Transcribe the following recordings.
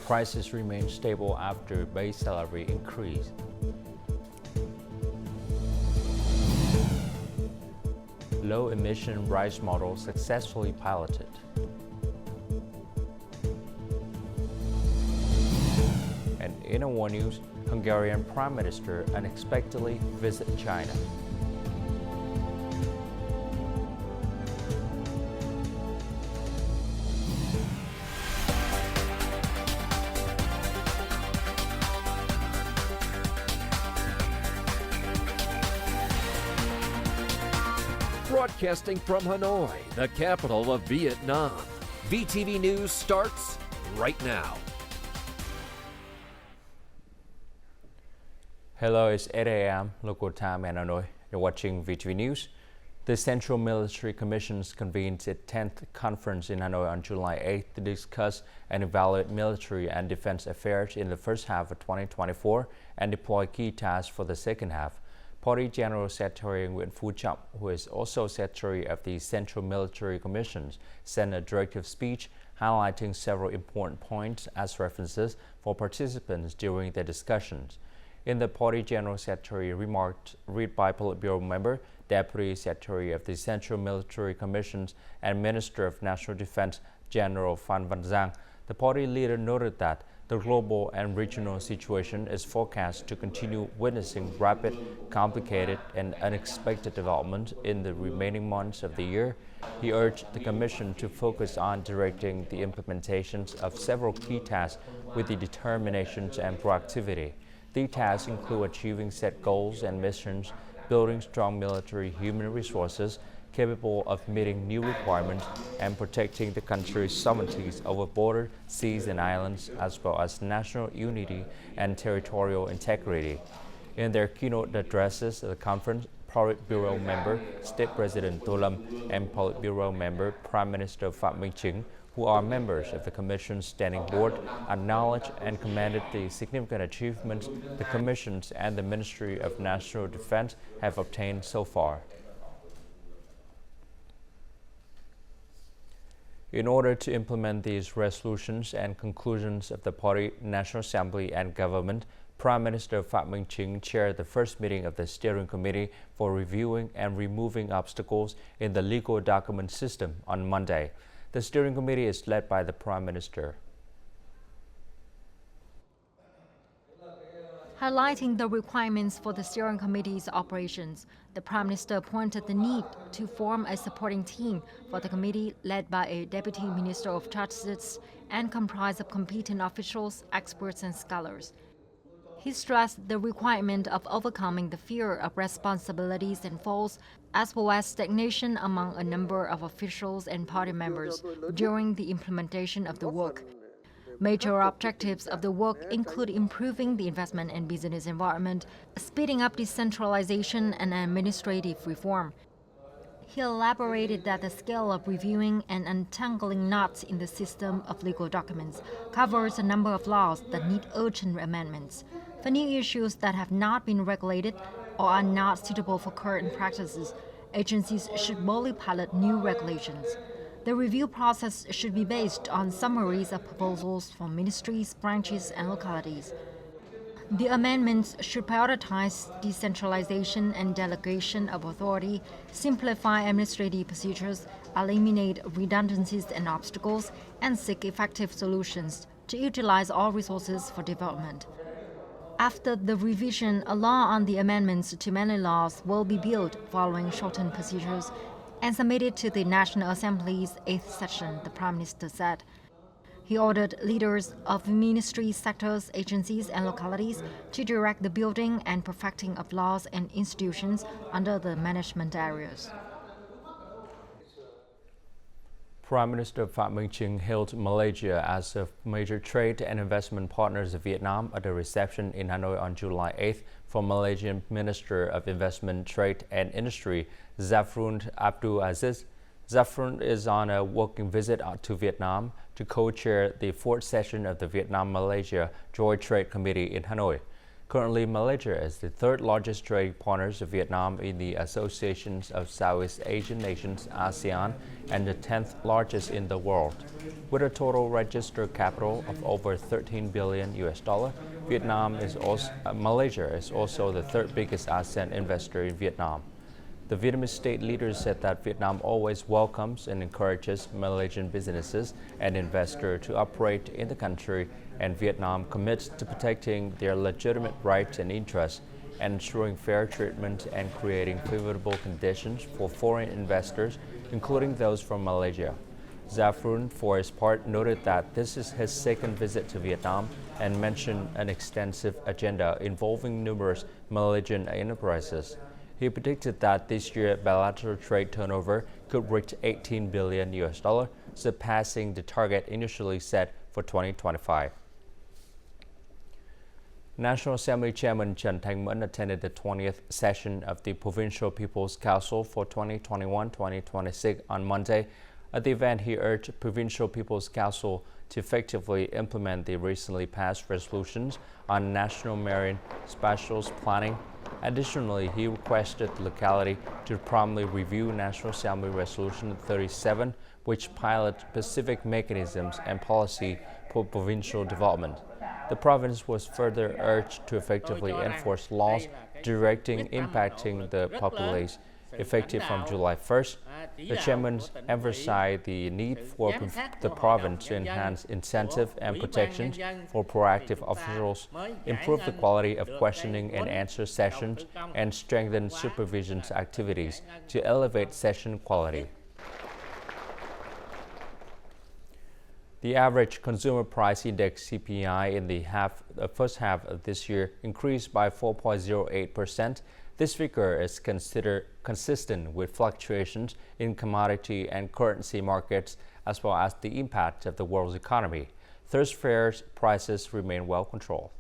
Prices remain stable after base salary increase. Low-emission rice model successfully piloted. And in a war news, Hungarian Prime Minister unexpectedly visits China. Broadcasting from Hanoi, the capital of Vietnam. VTV News starts right now. Hello, it's 8 a.m. local time in Hanoi. You're watching VTV News. The Central Military Commission's convened its 10th conference in Hanoi on July 8th to discuss and evaluate military and defense affairs in the first half of 2024 and deploy key tasks for the second half. Party General Secretary Nguyễn Phú Trọng, who is also Secretary of the Central Military Commission, sent a directive speech highlighting several important points as references for participants during the discussions. In the Party General Secretary remarked, read by Politburo member, Deputy Secretary of the Central Military Commission and Minister of National Defense, General Phan Văn Giang, the party leader noted that the global and regional situation is forecast to continue witnessing rapid, complicated, and unexpected development in the remaining months of the year. He urged the Commission to focus on directing the implementations of several key tasks with the determination and proactivity. These tasks include achieving set goals and missions, building strong military human resources capable of meeting new requirements and protecting the country's sovereignties over borders, seas and islands, as well as national unity and territorial integrity. In their keynote addresses at the conference, Politburo member, State President Tô Lâm, and Politburo member, Prime Minister Phạm Minh Chính, who are members of the Commission's Standing Board, acknowledged and commended the significant achievements the Commissions and the Ministry of National Defense have obtained so far. In order to implement these resolutions and conclusions of the Party, National Assembly and Government, Prime Minister Phạm Minh Chính chaired the first meeting of the Steering Committee for reviewing and removing obstacles in the legal document system on Monday. The Steering Committee is led by the Prime Minister. Highlighting the requirements for the Steering Committee's operations, the Prime Minister pointed the need to form a supporting team for the committee led by a Deputy Minister of Justice and comprised of competent officials, experts and scholars. He stressed the requirement of overcoming the fear of responsibilities and faults, as well as stagnation among a number of officials and party members during the implementation of the work. Major objectives of the work include improving the investment and business environment, speeding up decentralization and administrative reform. He elaborated that the scale of reviewing and untangling knots in the system of legal documents covers a number of laws that need urgent amendments. For new issues that have not been regulated or are not suitable for current practices, agencies should boldly pilot new regulations. The review process should be based on summaries of proposals from ministries, branches, and localities. The amendments should prioritize decentralization and delegation of authority, simplify administrative procedures, eliminate redundancies and obstacles, and seek effective solutions to utilize all resources for development. After the revision, a law on the amendments to many laws will be built following shortened procedures and submitted to the National Assembly's 8th session, the Prime Minister said. He ordered leaders of ministries, sectors, agencies, and localities to direct the building and perfecting of laws and institutions under the management areas. Prime Minister Phạm Minh Chính hailed Malaysia as a major trade and investment partners of Vietnam at a reception in Hanoi on July 8th from Malaysian Minister of Investment, Trade and Industry, Zafrun Abdul Aziz. Zafrun is on a working visit to Vietnam to co-chair the 4th session of the Vietnam-Malaysia Joint Trade Committee in Hanoi. Currently, Malaysia is the third largest trading partner of Vietnam in the Association of Southeast Asian Nations, ASEAN, and the 10th largest in the world. With a total registered capital of over $13 billion, Malaysia is also the third biggest ASEAN investor in Vietnam. The Vietnamese state leaders said that Vietnam always welcomes and encourages Malaysian businesses and investors to operate in the country, and Vietnam commits to protecting their legitimate rights and interests, ensuring fair treatment and creating favorable conditions for foreign investors, including those from Malaysia. Zafrun, for his part, noted that this is his second visit to Vietnam and mentioned an extensive agenda involving numerous Malaysian enterprises. He predicted that this year bilateral trade turnover could reach $18 billion, surpassing the target initially set for 2025. National Assembly Chairman Trần Thanh Mẫn attended the 20th session of the Provincial People's Council for 2021-2026 on Monday. At the event, he urged Provincial People's Council to effectively implement the recently passed resolutions on national marine spatial planning. Additionally, he requested the locality to promptly review National Assembly Resolution 37, which pilots specific mechanisms and policy for provincial development. The province was further urged to effectively enforce laws impacting the populace, effective from July 1st. The chairman emphasized the need for the province to enhance incentive and protections for proactive officials, improve the quality of questioning and answer sessions, and strengthen supervision activities to elevate session quality. The average consumer price index CPI in the first half of this year increased by 4.08%. This figure is considered consistent with fluctuations in commodity and currency markets, as well as the impact of the world's economy. Thoroughfare prices remain well controlled.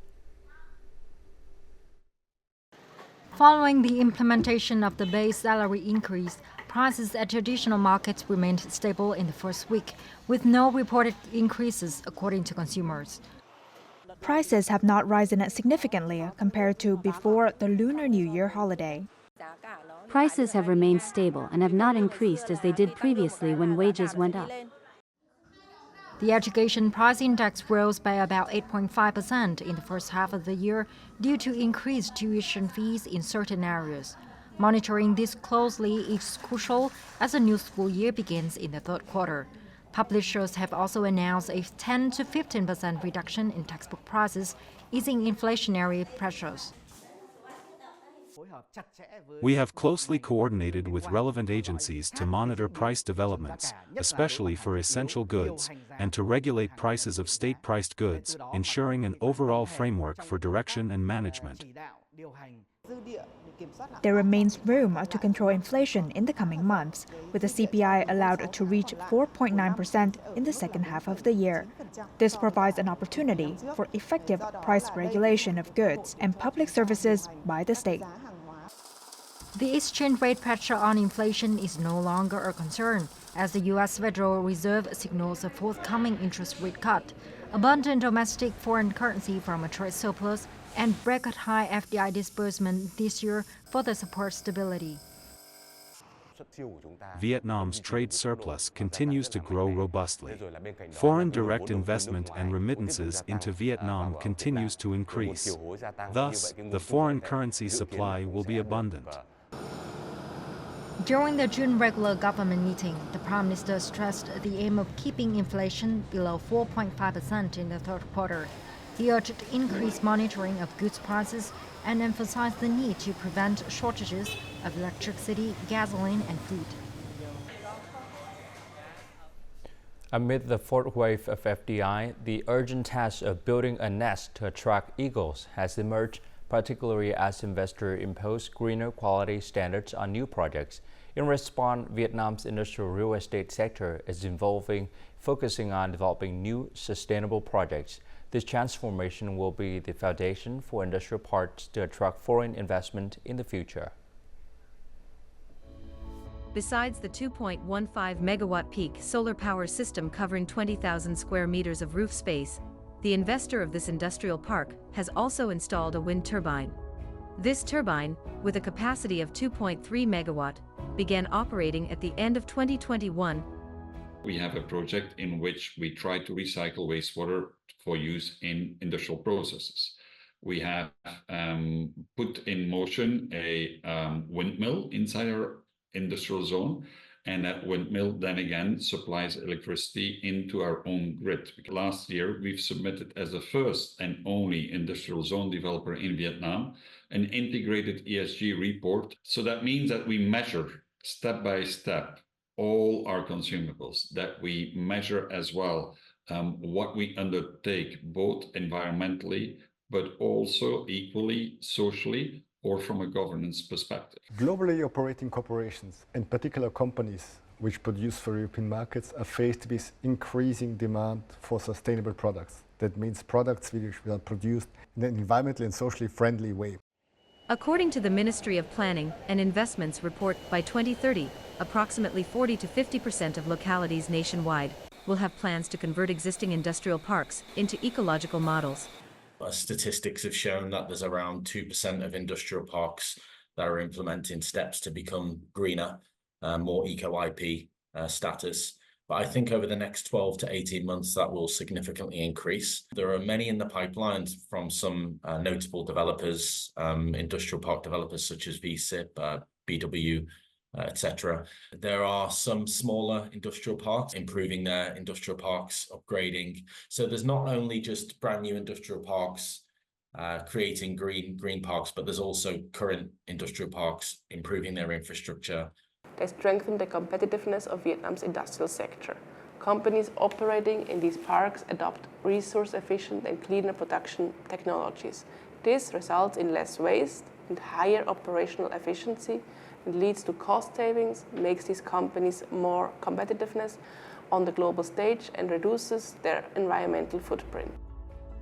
Following the implementation of the base salary increase, prices at traditional markets remained stable in the first week, with no reported increases according to consumers. Prices have not risen significantly compared to before the Lunar New Year holiday. Prices have remained stable and have not increased as they did previously when wages went up. The education price index rose by about 8.5% in the first half of the year due to increased tuition fees in certain areas. Monitoring this closely is crucial as the new school year begins in the third quarter. Publishers have also announced a 10 to 15% reduction in textbook prices, easing inflationary pressures. We have closely coordinated with relevant agencies to monitor price developments, especially for essential goods, and to regulate prices of state-priced goods, ensuring an overall framework for direction and management. There remains room to control inflation in the coming months, with the CPI allowed to reach 4.9% in the second half of the year. This provides an opportunity for effective price regulation of goods and public services by the state. The exchange rate pressure on inflation is no longer a concern, as the U.S. Federal Reserve signals a forthcoming interest rate cut. Abundant domestic foreign currency from a trade surplus and record high FDI disbursement this year further support stability. Vietnam's trade surplus continues to grow robustly. Foreign direct investment and remittances into Vietnam continues to increase. Thus, the foreign currency supply will be abundant. During the June regular government meeting, the Prime Minister stressed the aim of keeping inflation below 4.5% in the third quarter. He urged increased monitoring of goods prices and emphasized the need to prevent shortages of electricity, gasoline, and food. Amid the fourth wave of FDI, the urgent task of building a nest to attract eagles has emerged, particularly as investors impose greener quality standards on new projects. In response, Vietnam's industrial real estate sector is focusing on developing new sustainable projects. This transformation will be the foundation for industrial parks to attract foreign investment in the future. Besides the 2.15 megawatt peak solar power system covering 20,000 square meters of roof space, the investor of this industrial park has also installed a wind turbine. This turbine, with a capacity of 2.3 megawatt, began operating at the end of 2021. We have a project in which we try to recycle wastewater for use in industrial processes. We have put in motion a windmill inside our industrial zone, and that windmill then again supplies electricity into our own grid. Last year, we've submitted as the first and only industrial zone developer in Vietnam an integrated ESG report. So that means that we measure step by step all our consumables, that we measure as well what we undertake both environmentally, but also equally socially or from a governance perspective. Globally operating corporations, in particular companies which produce for European markets, are faced with increasing demand for sustainable products. That means products which are produced in an environmentally and socially friendly way. According to the Ministry of Planning and Investments report, by 2030, approximately 40 to 50% of localities nationwide will have plans to convert existing industrial parks into ecological models. Statistics have shown that there's around 2% of industrial parks that are implementing steps to become greener, more eco-IP status. But I think over the next 12 to 18 months, that will significantly increase. There are many in the pipelines from some notable developers, industrial park developers such as VSIP, BW, etc. There are some smaller industrial parks improving their industrial parks, upgrading. So there's not only just brand new industrial parks creating green parks, but there's also current industrial parks improving their infrastructure. They strengthen the competitiveness of Vietnam's industrial sector. Companies operating in these parks adopt resource-efficient and cleaner production technologies. This results in less waste and higher operational efficiency, and leads to cost savings, makes these companies more competitiveness on the global stage, and reduces their environmental footprint.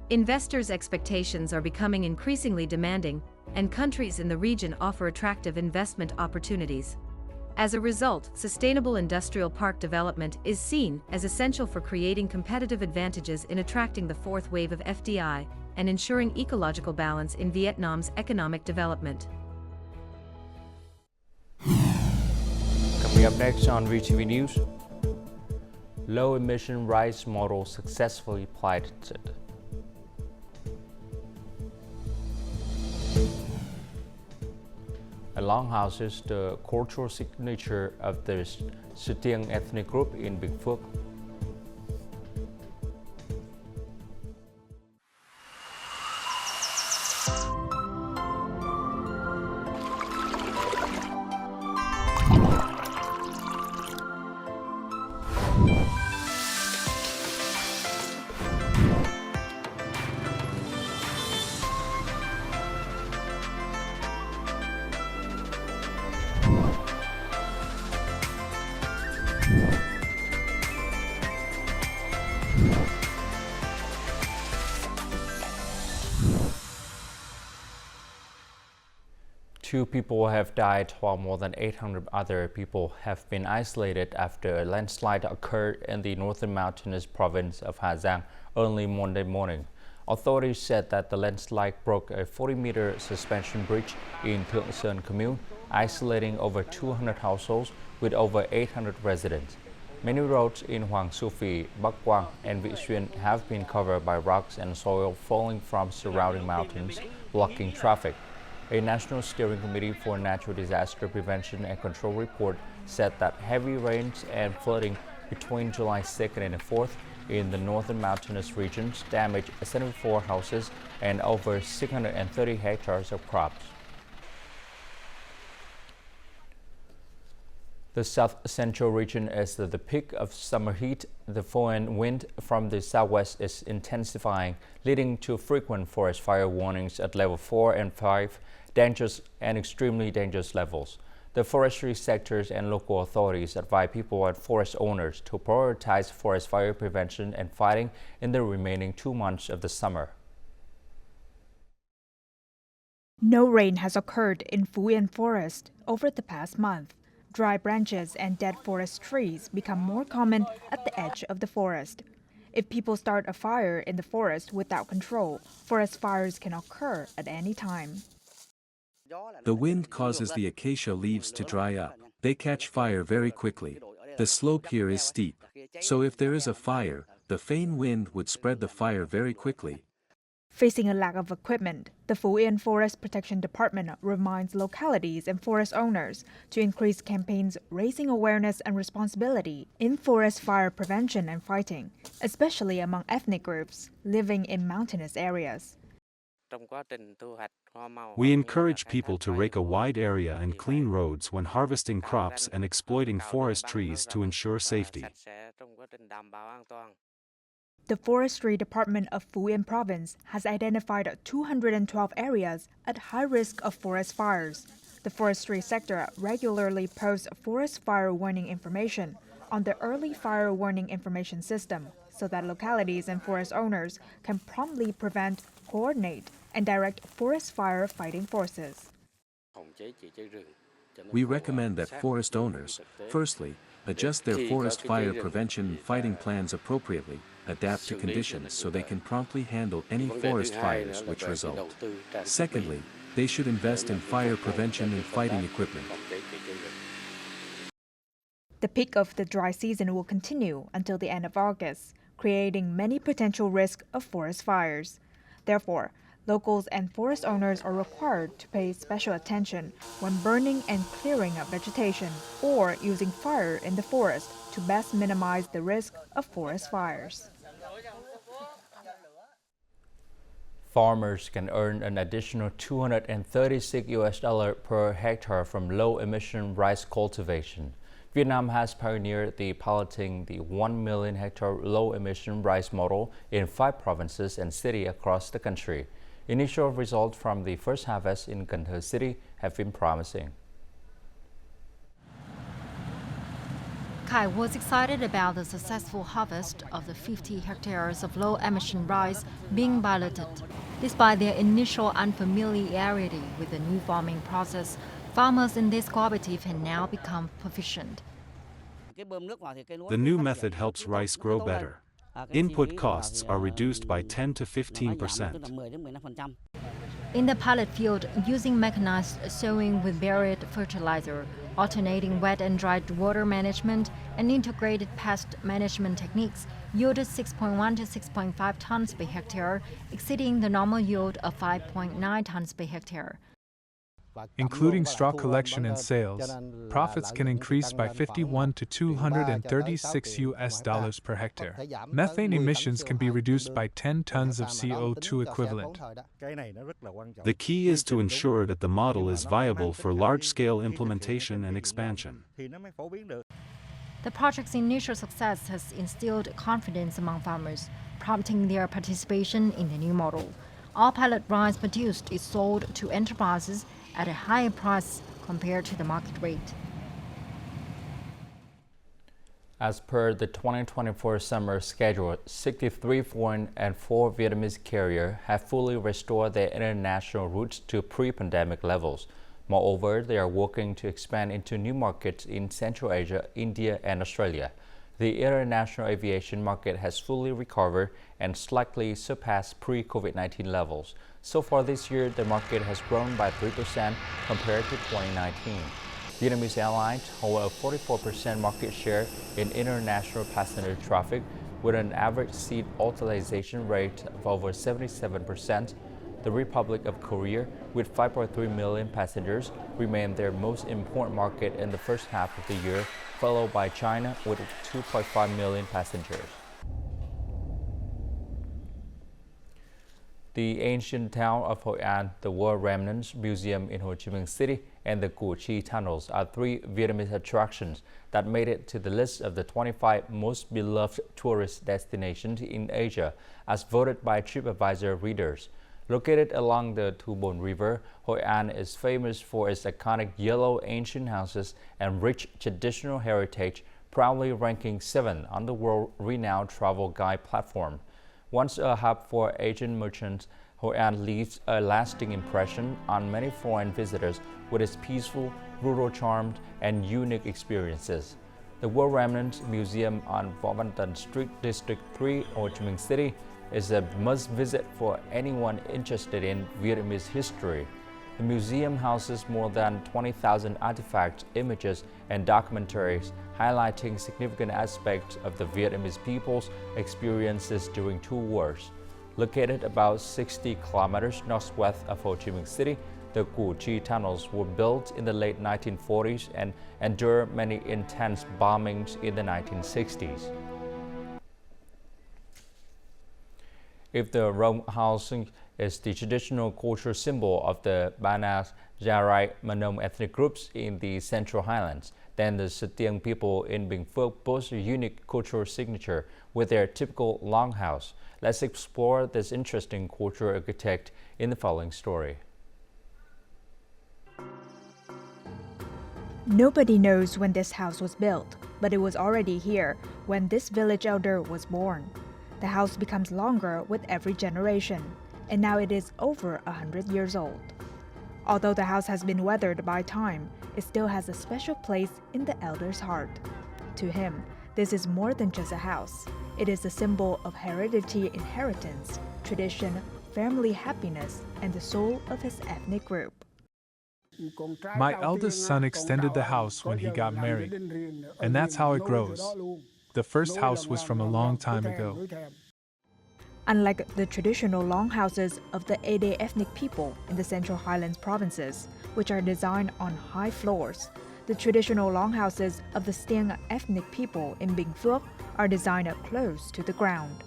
Investors' expectations are becoming increasingly demanding, and countries in the region offer attractive investment opportunities. As a result, sustainable industrial park development is seen as essential for creating competitive advantages in attracting the fourth wave of FDI and ensuring ecological balance in Vietnam's economic development. Coming up next on VTV News, low-emission rice model successfully piloted. A longhouse is the cultural signature of the Sutieng ethnic group in Big Phuoc. Two people have died while more than 800 other people have been isolated after a landslide occurred in the northern mountainous province of Hà Giang early Monday morning. Authorities said that the landslide broke a 40-meter suspension bridge in Thượng Sơn commune, isolating over 200 households with over 800 residents. Many roads in Hoàng Su Phi, Bắc Quang, and Vị Xuyên have been covered by rocks and soil falling from surrounding mountains, blocking traffic. A National Steering Committee for Natural Disaster Prevention and Control report said that heavy rains and flooding between July 2nd and 4th in the northern mountainous regions damaged 74 houses and over 630 hectares of crops. The south-central region is the peak of summer heat. The foreign wind from the southwest is intensifying, leading to frequent forest fire warnings at level 4 and 5, dangerous and extremely dangerous levels. The forestry sectors and local authorities advise people and forest owners to prioritize forest fire prevention and fighting in the remaining 2 months of the summer. No rain has occurred in Phie forest over the past month. Dry branches and dead forest trees become more common at the edge of the forest. If people start a fire in the forest without control, forest fires can occur at any time. The wind causes the acacia leaves to dry up. They catch fire very quickly. The slope here is steep. So if there is a fire, the Phie wind would spread the fire very quickly. Facing a lack of equipment, the Phie Forest Protection Department reminds localities and forest owners to increase campaigns raising awareness and responsibility in forest fire prevention and fighting, especially among ethnic groups living in mountainous areas. We encourage people to rake a wide area and clean roads when harvesting crops and exploiting forest trees to ensure safety. The Forestry Department of Phie Province has identified 212 areas at high risk of forest fires. The forestry sector regularly posts forest fire warning information on the Early Fire Warning Information System so that localities and forest owners can promptly prevent, coordinate, and direct forest fire fighting forces. We recommend that forest owners, firstly, adjust their forest fire prevention and fighting plans appropriately, adapt to conditions so they can promptly handle any forest fires which result. Secondly, they should invest in fire prevention and fighting equipment. The peak of the dry season will continue until the end of August, creating many potential risks of forest fires. Therefore, locals and forest owners are required to pay special attention when burning and clearing up vegetation or using fire in the forest to best minimize the risk of forest fires. Farmers can earn an additional $236 per hectare from low-emission rice cultivation. Vietnam has pioneered the piloting the 1 million hectare low-emission rice model in 5 provinces and cities across the country. Initial results from the first harvest in Cần Thơ City have been promising. Kai was excited about the successful harvest of the 50 hectares of low-emission rice being piloted. Despite their initial unfamiliarity with the new farming process, farmers in this cooperative have now become proficient. The new method helps rice grow better. Input costs are reduced by 10 to 15%. In the pilot field, using mechanized sowing with buried fertilizer, alternating wet and dry water management, and integrated pest management techniques yielded 6.1 to 6.5 tons per hectare, exceeding the normal yield of 5.9 tons per hectare. Including straw collection and sales, profits can increase by 51 to 236 US dollars per hectare. Methane emissions can be reduced by 10 tons of CO2 equivalent. The key is to ensure that the model is viable for large-scale implementation and expansion. The project's initial success has instilled confidence among farmers, prompting their participation in the new model. All pilot rice produced is sold to enterprises at a higher price compared to the market rate. As per the 2024 summer schedule, 63 foreign and 4 Vietnamese carriers have fully restored their international routes to pre-pandemic levels. Moreover, they are working to expand into new markets in Central Asia, India, and Australia. The international aviation market has fully recovered and slightly surpassed pre-COVID-19 levels. So far this year, the market has grown by 3% compared to 2019. Vietnamese Airlines hold a 44% market share in international passenger traffic with an average seat utilization rate of over 77%. The Republic of Korea, with 5.3 million passengers, remained their most important market in the first half of the year, followed by China with 2.5 million passengers. The ancient town of Hội An, the War Remnants Museum in Ho Chi Minh City, and the Củ Chi Tunnels are 3 Vietnamese attractions that made it to the list of the 25 most beloved tourist destinations in Asia, as voted by TripAdvisor readers. Located along the Thu Bồn River, Hội An is famous for its iconic yellow ancient houses and rich traditional heritage, proudly ranking 7th on the world-renowned travel guide platform. Once a hub for Asian merchants, Hội An leaves a lasting impression on many foreign visitors with its peaceful, rural charm and unique experiences. The War Remnants Museum on Võ Văn Tần Street, District 3, Ho Chi Minh City, is a must-visit for anyone interested in Vietnamese history. The museum houses more than 20,000 artifacts, images, and documentaries highlighting significant aspects of the Vietnamese people's experiences during two wars. Located about 60 kilometers northwest of Ho Chi Minh City, the Củ Chi tunnels were built in the late 1940s and endured many intense bombings in the 1960s. If the Rong housing is the traditional cultural symbol of the Banas, Jarai, Manom ethnic groups in the Central Highlands, then the Satiang people in Bình Phước boast a unique cultural signature with their typical longhouse. Let's explore this interesting cultural architect in the following story. Nobody knows when this house was built, but it was already here when this village elder was born. The house becomes longer with every generation, and now it is over 100 years old. Although the house has been weathered by time, it still has a special place in the elder's heart. To him, this is more than just a house. It is a symbol of hereditary inheritance, tradition, family happiness, and the soul of his ethnic group. My eldest son extended the house when he got married, and that's how it grows. The first house was from a long time ago. Unlike the traditional longhouses of the Ede ethnic people in the Central Highlands provinces, which are designed on high floors, the traditional longhouses of the Stiang ethnic people in Bình Phước are designed close to the ground.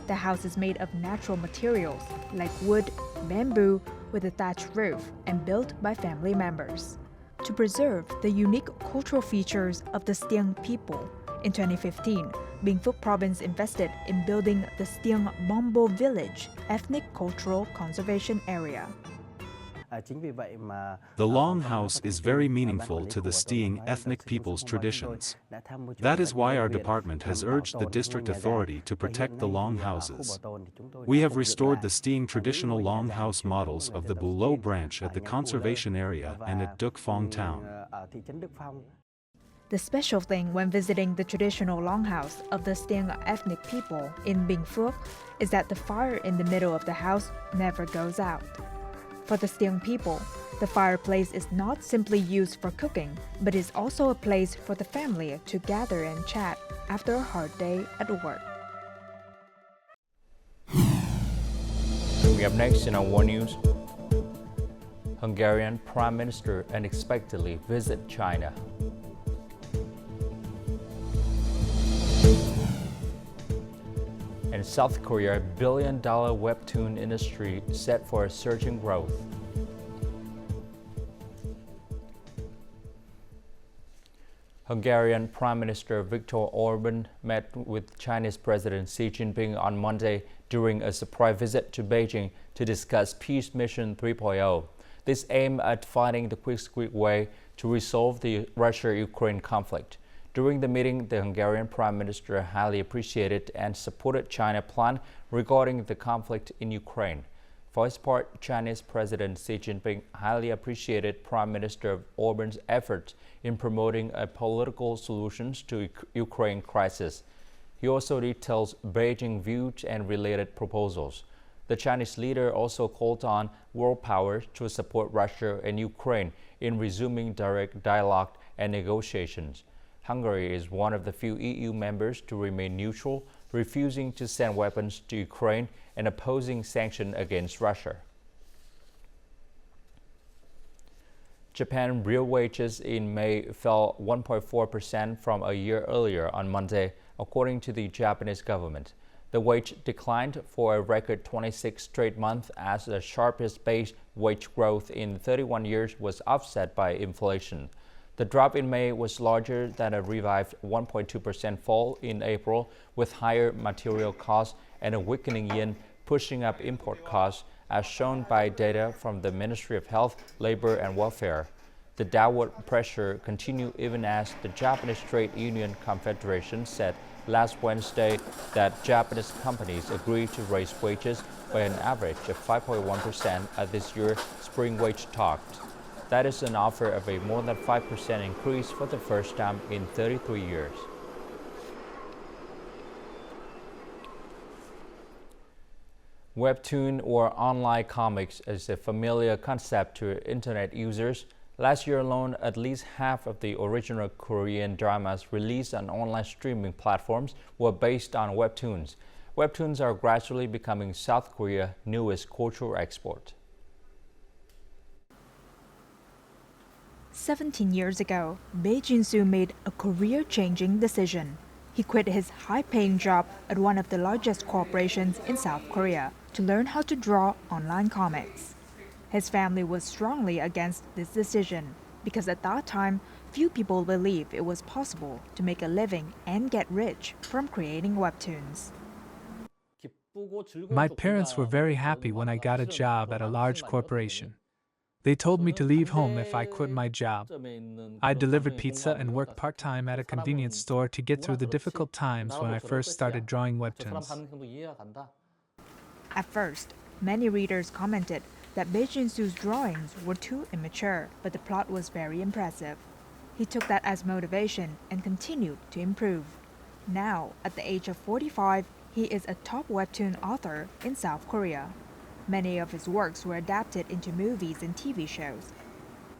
The house is made of natural materials like wood, bamboo, with a thatched roof and built by family members. To preserve the unique cultural features of the Stiang people, in 2015, Bình Phước province invested in building the Stiang Bombo Village Ethnic Cultural Conservation Area. The longhouse is very meaningful to the Stiang ethnic people's traditions. That is why our department has urged the district authority to protect the longhouses. We have restored the Stiang traditional longhouse models of the Bu Lo branch at the conservation area and at Duc Phong town. The special thing when visiting the traditional longhouse of the Stiang ethnic people in Bình Phước is that the fire in the middle of the house never goes out. For the Stiang people, the fireplace is not simply used for cooking, but is also a place for the family to gather and chat after a hard day at work. We have next in our War News. Hungarian Prime Minister unexpectedly visit China. In South Korea, billion-dollar Webtoon industry set for a surging growth. Hungarian Prime Minister Viktor Orban met with Chinese President Xi Jinping on Monday during a surprise visit to Beijing to discuss Peace Mission 3.0. This aimed at finding the quick way to resolve the Russia-Ukraine conflict. During the meeting, the Hungarian Prime Minister highly appreciated and supported China's plan regarding the conflict in Ukraine. For his part, Chinese President Xi Jinping highly appreciated Prime Minister Orban's efforts in promoting a political solution to Ukraine crisis. He also details Beijing's views and related proposals. The Chinese leader also called on world powers to support Russia and Ukraine in resuming direct dialogue and negotiations. Hungary is one of the few EU members to remain neutral, refusing to send weapons to Ukraine and opposing sanctions against Russia. Japan's real wages in May fell 1.4% from a year earlier on Monday, according to the Japanese government. The wage declined for a record 26 straight months as the sharpest base wage growth in 31 years was offset by inflation. The drop in May was larger than a revived 1.2% fall in April, with higher material costs and a weakening yen pushing up import costs, as shown by data from the Ministry of Health, Labor and Welfare. The downward pressure continued even as the Japanese Trade Union Confederation said last Wednesday that Japanese companies agreed to raise wages by an average of 5.1% at this year's spring wage talks. That is an offer of a more than 5% increase for the first time in 33 years. Webtoon, or online comics, is a familiar concept to internet users. Last year alone, at least half of the original Korean dramas released on online streaming platforms were based on webtoons. Webtoons are gradually becoming South Korea's newest cultural export. 17 years ago, Bae Jin-soo made a career-changing decision. He quit his high-paying job at one of the largest corporations in South Korea to learn how to draw online comics. His family was strongly against this decision because at that time, few people believed it was possible to make a living and get rich from creating webtoons. My parents were very happy when I got a job at a large corporation. They told me to leave home if I quit my job. I delivered pizza and worked part-time at a convenience store to get through the difficult times when I first started drawing webtoons. At first, many readers commented that Bae Jin-soo's drawings were too immature, but the plot was very impressive. He took that as motivation and continued to improve. Now, at the age of 45, he is a top webtoon author in South Korea. Many of his works were adapted into movies and TV shows.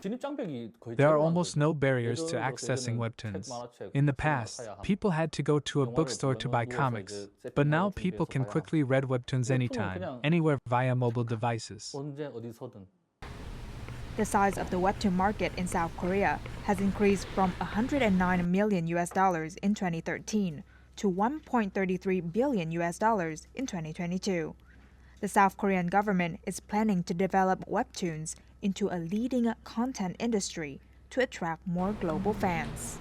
There are almost no barriers to accessing webtoons. In the past, people had to go to a bookstore to buy comics, but now people can quickly read webtoons anytime, anywhere via mobile devices. The size of the webtoon market in South Korea has increased from $109 million in 2013 to $1.33 billion in 2022. The South Korean government is planning to develop webtoons into a leading content industry to attract more global fans.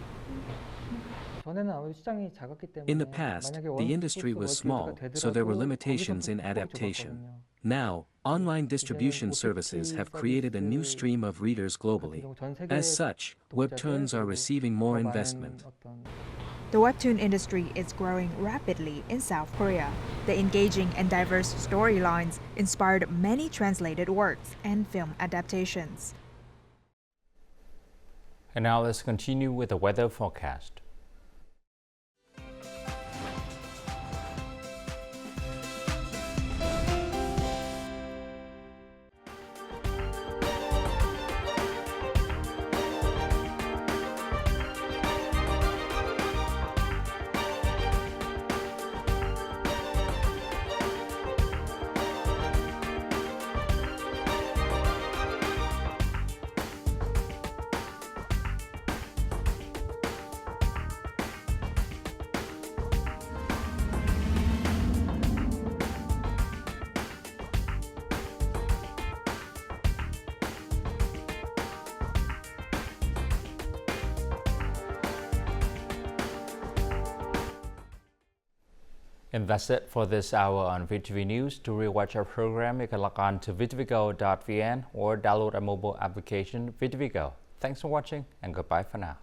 In the past, the industry was small, so there were limitations in adaptation. Now, online distribution services have created a new stream of readers globally. As such, webtoons are receiving more investment. The webtoon industry is growing rapidly in South Korea. The engaging and diverse storylines inspired many translated works and film adaptations. And now let's continue with the weather forecast. And that's it for this hour on VTV News. To rewatch our program, you can log on to VTVgo.vn or download our mobile application VTVgo. Thanks for watching and goodbye for now.